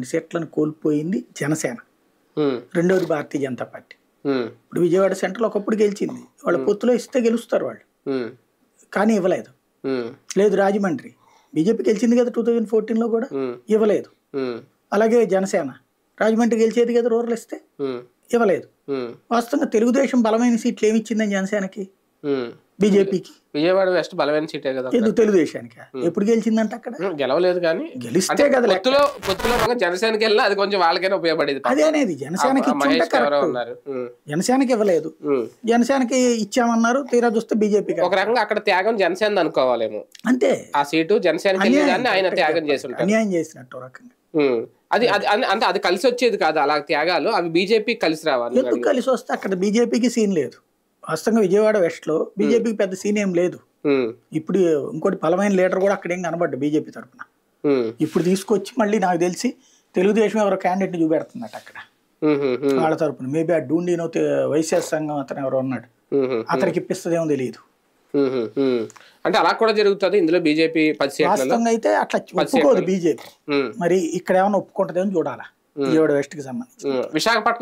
సీట్లను కోల్పోయింది జనసేన, రెండోది భారతీయ జనతా పార్టీ. ఇప్పుడు విజయవాడ సెంట్రల్ ఒకప్పుడు గెలిచింది, వాళ్ళ పొత్తులో ఇస్తే గెలుస్తారు వాళ్ళు, కానీ ఇవ్వలేదు. లేదు రాజమండ్రి బీజేపీ గెలిచింది కదా 2014లో కూడా, ఇవ్వలేదు. అలాగే జనసేన రాజమండ్రి గెలిచేది కదా రూరల్ ఇస్తే, ఇవ్వలేదు. వాస్తవంగా తెలుగుదేశం బలమైన సీట్లు ఏమి ఇచ్చిందని జనసేనకి, బీజేపీకి విజయవాడ వెస్ట్ బలమైన సీటే కదా. ఎందుకు తెలుగుదేశానికి ఎప్పుడు గెలిచిందంటే అక్కడ గెలవలేదు, కానీ గెలిస్తే కదా పొత్తులో జనసేనకి వెళ్ళినా అది కొంచెం వాళ్ళకైనా ఉపయోగపడేది. అదే అనేది జనసేనకి జనసేనకి ఇవ్వలేదు, జనసేనకి ఇచ్చామన్నారు, తీరా చూస్తే బీజేపీకి. ఒక రకంగా అక్కడ త్యాగం జనసేన అనుకోవాలేమో, అంతే. ఆ సీటు జనసేనకి ఆయన త్యాగం చేసి ఉంటారు, అన్యాయం చేసినట్టు రకంగా. అది అంటే అది కలిసి వచ్చేది కాదు, అలా త్యాగాలు అవి బీజేపీ కలిసి రావాలి. ఎందుకు కలిసి వస్తే అక్కడ బీజేపీకి సీన్ లేదు. వాస్తవంగా విజయవాడ వెస్ట్ లో బీజేపీకి పెద్ద సీన్ ఏం లేదు. ఇప్పుడు ఇంకోటి బలమైన లీడర్ కూడా అక్కడ ఏం కనబడ్డా బీజేపీ తరఫున. ఇప్పుడు తీసుకొచ్చి మళ్ళీ నాకు తెలిసి తెలుగుదేశం ఎవరో క్యాండిడేట్ ని చూపెడుతున్నట్టు అక్కడ వాళ్ళ తరఫున. మేబీ ఆ డూండినో వైశ్యాస్ సంఘం అతను ఎవరో ఉన్నాడు, అతనికి ఇప్పిస్తుందేమో తెలియదు. అంటే అలా కూడా జరుగుతుంది ఇందులో. బీజేపీ వాస్తవంగా అయితే అట్లా ఒప్పుకోదు బీజేపీ, మరి ఇక్కడ ఏమైనా ఒప్పుకుంటుందేమో చూడాలా విజయవాడ వెస్ట్ కి సంబంధించి. విశాఖపట్నం